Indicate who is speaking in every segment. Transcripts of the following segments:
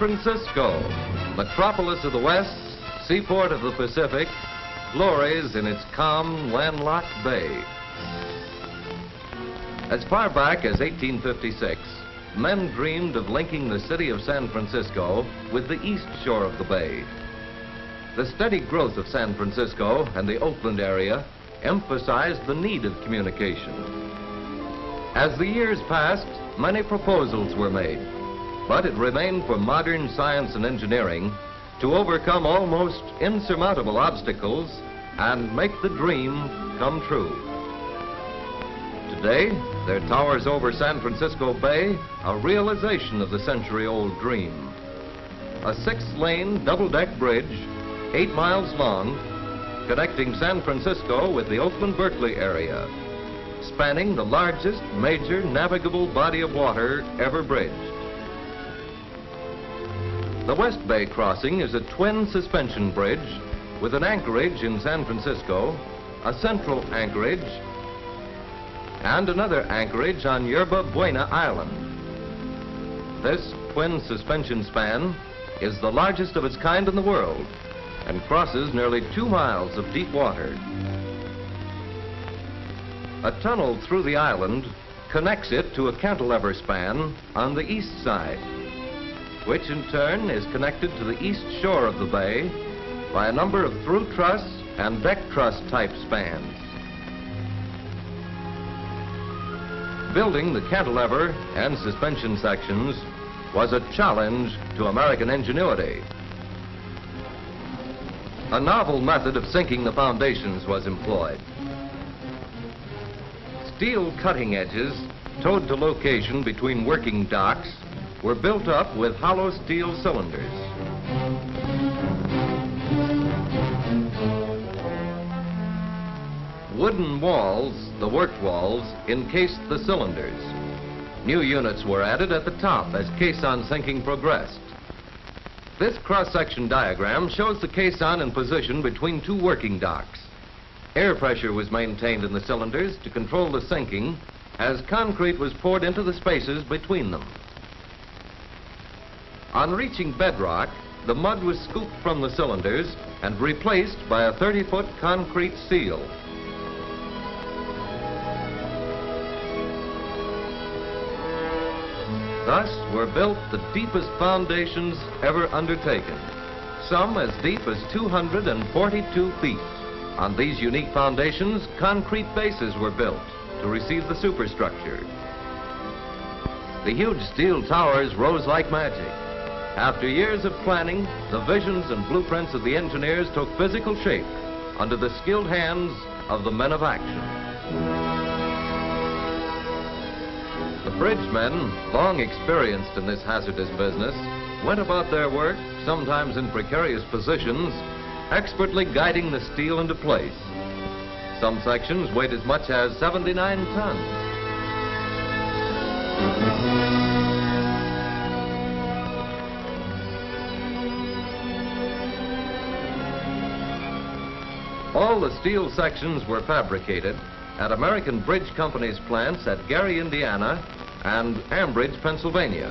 Speaker 1: Francisco, metropolis of the West, seaport of the Pacific, glories in its calm, landlocked bay. As far back as 1856, men dreamed of linking the city of San Francisco with the east shore of the bay. The steady growth of San Francisco and the Oakland area emphasized the need of communication. As the years passed, many proposals were made, but it remained for modern science and engineering to overcome almost insurmountable obstacles and make the dream come true. Today, there towers over San Francisco Bay a realization of the century-old dream. A 6-lane double-deck bridge, 8 miles long, connecting San Francisco with the Oakland-Berkeley area, spanning the largest major navigable body of water ever bridged. The West Bay crossing is a twin suspension bridge with an anchorage in San Francisco, a central anchorage, and another anchorage on Yerba Buena Island. This twin suspension span is the largest of its kind in the world and crosses nearly 2 miles of deep water. A tunnel through the island connects it to a cantilever span on the east side, which in turn is connected to the east shore of the bay by a number of through truss and deck truss type spans. Building the cantilever and suspension sections was a challenge to American ingenuity. A novel method of sinking the foundations was employed. Steel cutting edges, towed to location between working docks, were built up with hollow steel cylinders. Wooden walls, the work walls, encased the cylinders. New units were added at the top as caisson sinking progressed. This cross-section diagram shows the caisson in position between 2 working docks. Air pressure was maintained in the cylinders to control the sinking as concrete was poured into the spaces between them. On reaching bedrock, the mud was scooped from the cylinders and replaced by a 30-foot concrete seal. Thus were built the deepest foundations ever undertaken, some as deep as 242 feet. On these unique foundations, concrete bases were built to receive the superstructure. The huge steel towers rose like magic. After years of planning, the visions and blueprints of the engineers took physical shape under the skilled hands of the men of action. The bridgemen, long experienced in this hazardous business, went about their work, sometimes in precarious positions, expertly guiding the steel into place. Some sections weighed as much as 79 tons. All the steel sections were fabricated at American Bridge Company's plants at Gary, Indiana, and Ambridge, Pennsylvania.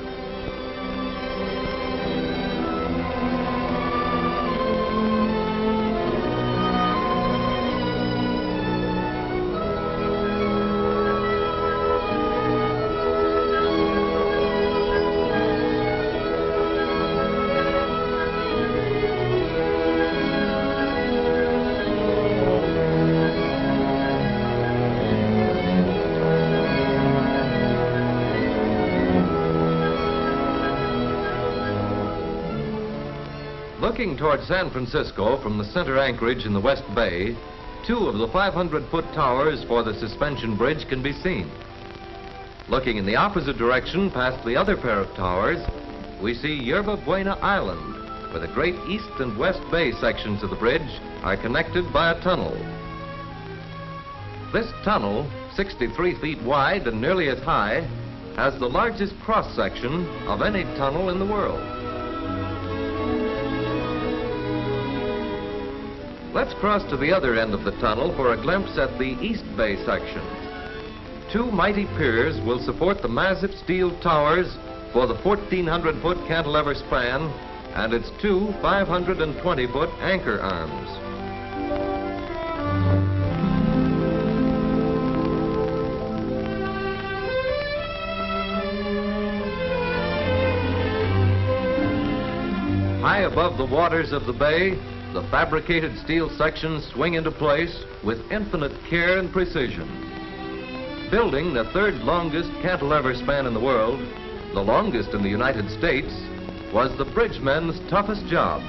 Speaker 1: Looking toward San Francisco from the center anchorage in the West Bay, 2 of the 500-foot towers for the suspension bridge can be seen. Looking in the opposite direction past the other pair of towers, we see Yerba Buena Island, where the great East and West Bay sections of the bridge are connected by a tunnel. This tunnel, 63 feet wide and nearly as high, has the largest cross-section of any tunnel in the world. Let's cross to the other end of the tunnel for a glimpse at the East Bay section. 2 mighty piers will support the massive steel towers for the 1,400-foot cantilever span and its two 520-foot anchor arms. High above the waters of the bay, the fabricated steel sections swing into place with infinite care and precision. Building the third longest cantilever span in the world, the longest in the United States, was the bridgemen's toughest job.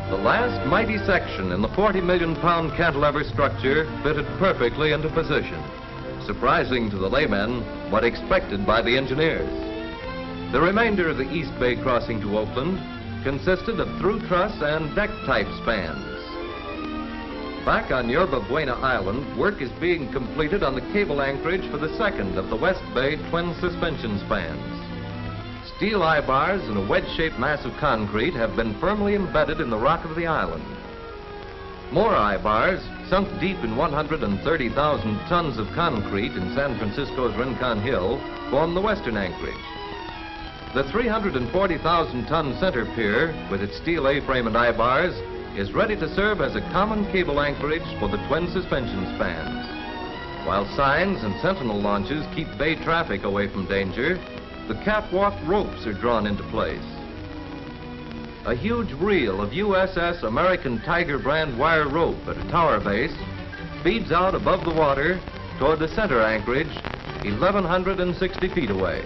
Speaker 1: The last mighty section in the 40-million-pound cantilever structure fitted perfectly into position, surprising to the laymen, but expected by the engineers. The remainder of the East Bay crossing to Oakland consisted of through truss and deck-type spans. Back on Yerba Buena Island, work is being completed on the cable anchorage for the second of the West Bay twin suspension spans. Steel eye bars and a wedge-shaped mass of concrete have been firmly embedded in the rock of the island. More eye bars, sunk deep in 130,000 tons of concrete in San Francisco's Rincon Hill, form the western anchorage. The 340,000-ton center pier, with its steel A-frame and eye bars, is ready to serve as a common cable anchorage for the twin suspension spans. While signs and sentinel launches keep bay traffic away from danger, the catwalk ropes are drawn into place. A huge reel of USS American Tiger brand wire rope at a tower base feeds out above the water toward the center anchorage, 1,160 feet away.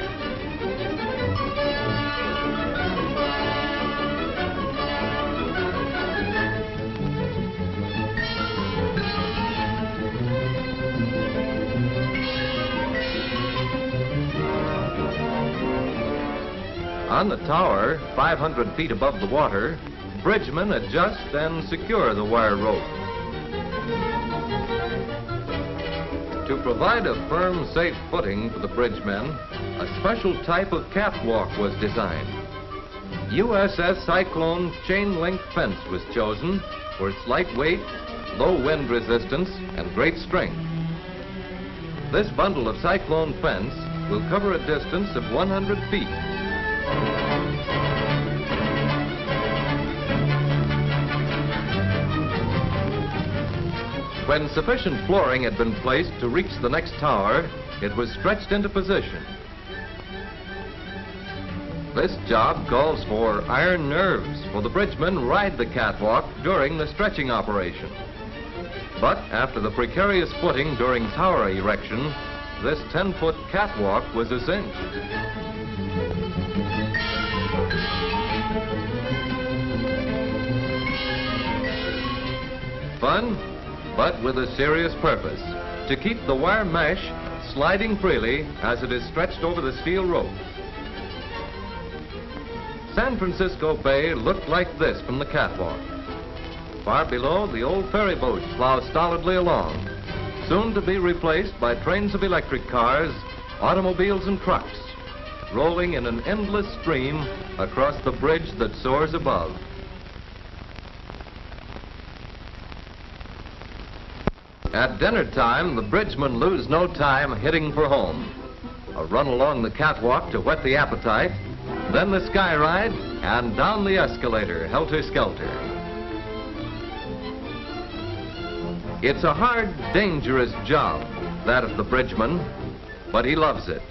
Speaker 1: On the tower, 500 feet above the water, bridgemen adjust and secure the wire rope. To provide a firm, safe footing for the bridgemen, a special type of catwalk was designed. USS Cyclone chain-link fence was chosen for its lightweight, low wind resistance, and great strength. This bundle of Cyclone fence will cover a distance of 100 feet. When sufficient flooring had been placed to reach the next tower, it was stretched into position. This job calls for iron nerves, for the bridgemen ride the catwalk during the stretching operation. But after the precarious footing during tower erection, this 10-foot catwalk was a cinch. Fun, but with a serious purpose, to keep the wire mesh sliding freely as it is stretched over the steel ropes. San Francisco Bay looked like this from the catwalk. Far below, the old ferry boats plow stolidly along, soon to be replaced by trains of electric cars, automobiles and trucks, rolling in an endless stream across the bridge that soars above. At dinner time, the bridgemen lose no time hitting for home. A run along the catwalk to whet the appetite, then the sky ride, and down the escalator, helter-skelter. It's a hard, dangerous job, that of the bridgeman, but he loves it.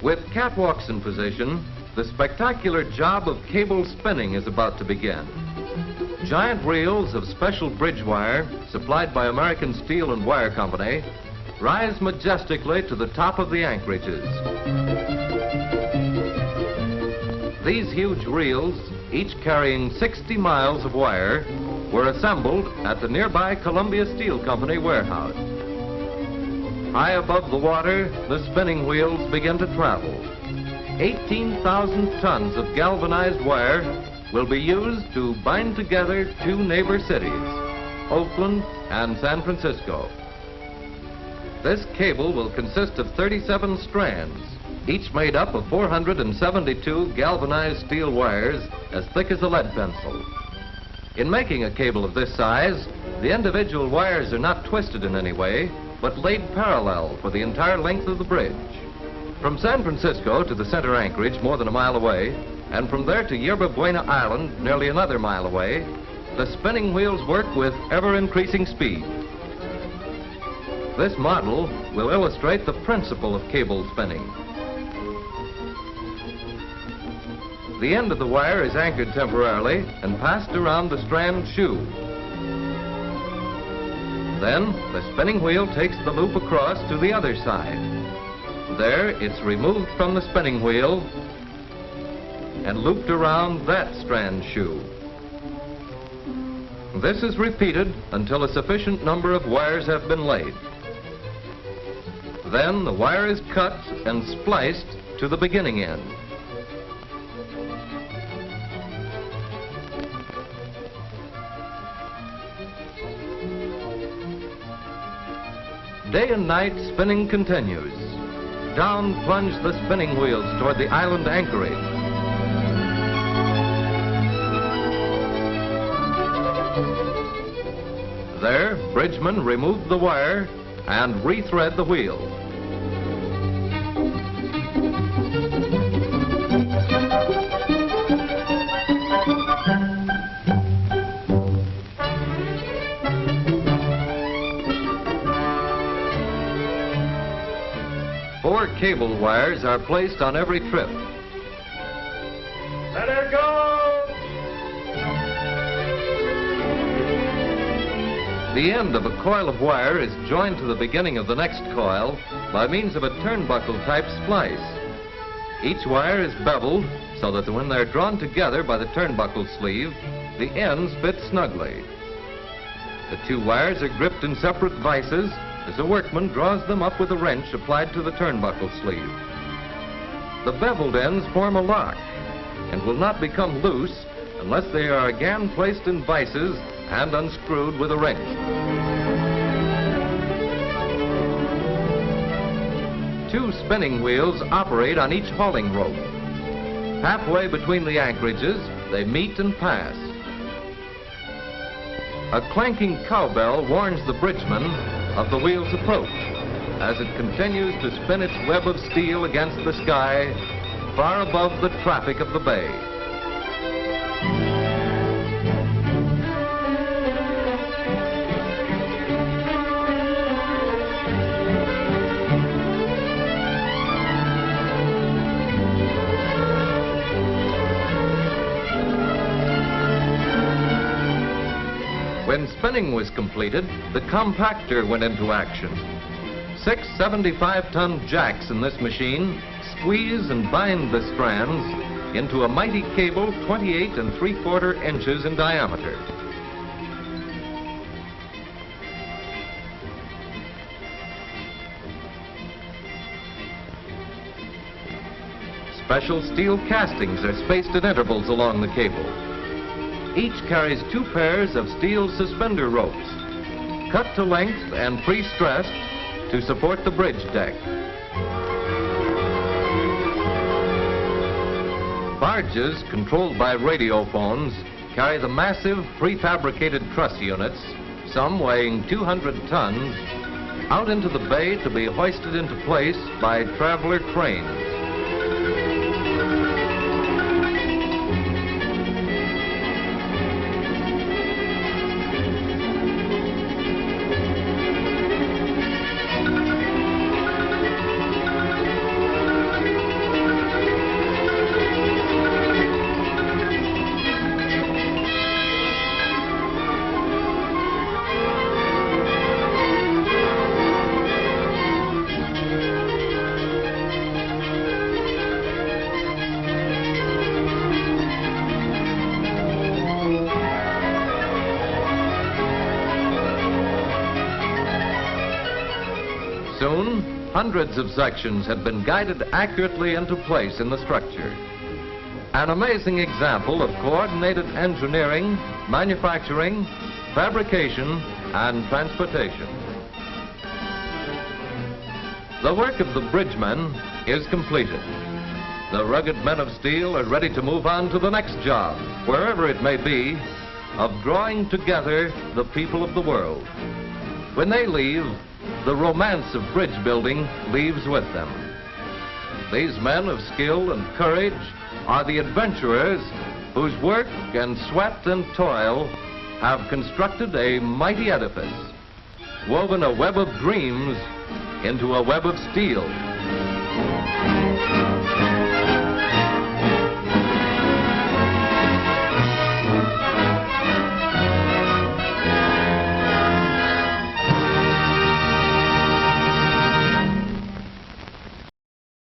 Speaker 1: With catwalks in position, the spectacular job of cable spinning is about to begin. Giant reels of special bridge wire, supplied by American Steel and Wire Company, rise majestically to the top of the anchorages. These huge reels, each carrying 60 miles of wire, were assembled at the nearby Columbia Steel Company warehouse. High above the water, the spinning wheels begin to travel. 18,000 tons of galvanized wire will be used to bind together two neighbor cities, Oakland and San Francisco. This cable will consist of 37 strands, each made up of 472 galvanized steel wires as thick as a lead pencil. In making a cable of this size, the individual wires are not twisted in any way, but laid parallel for the entire length of the bridge. From San Francisco to the center anchorage, more than a mile away, and from there to Yerba Buena Island, nearly another mile away, the spinning wheels work with ever-increasing speed. This model will illustrate the principle of cable spinning. The end of the wire is anchored temporarily and passed around the strand shoe. Then, the spinning wheel takes the loop across to the other side. There, it's removed from the spinning wheel and looped around that strand shoe. This is repeated until a sufficient number of wires have been laid. Then, the wire is cut and spliced to the beginning end. Day and night, spinning continues. Down plunge the spinning wheels toward the island anchorage. There, bridgemen remove the wire and rethread the wheel. Four cable wires are placed on every trip.
Speaker 2: Let her go!
Speaker 1: The end of a coil of wire is joined to the beginning of the next coil by means of a turnbuckle-type splice. Each wire is beveled so that when they're drawn together by the turnbuckle sleeve, the ends fit snugly. The two wires are gripped in separate vices as the workman draws them up with a wrench applied to the turnbuckle sleeve. The beveled ends form a lock and will not become loose unless they are again placed in vices and unscrewed with a wrench. Two spinning wheels operate on each hauling rope. Halfway between the anchorages, they meet and pass. A clanking cowbell warns the bridgeman of the wheel's approach as it continues to spin its web of steel against the sky far above the traffic of the bay. When spinning was completed, the compactor went into action. 6 75-ton jacks in this machine squeeze and bind the strands into a mighty cable 28 3/4 inches in diameter. Special steel castings are spaced at intervals along the cable. Each carries 2 pairs of steel suspender ropes, cut to length and pre-stressed to support the bridge deck. Barges, controlled by radiophones, carry the massive prefabricated truss units, some weighing 200 tons, out into the bay to be hoisted into place by traveler cranes. Soon, hundreds of sections had been guided accurately into place in the structure. An amazing example of coordinated engineering, manufacturing, fabrication, and transportation. The work of the bridgemen is completed. The rugged men of steel are ready to move on to the next job, wherever it may be, of drawing together the people of the world. When they leave, the romance of bridge building leaves with them. These men of skill and courage are the adventurers whose work and sweat and toil have constructed a mighty edifice, woven a web of dreams into a web of steel.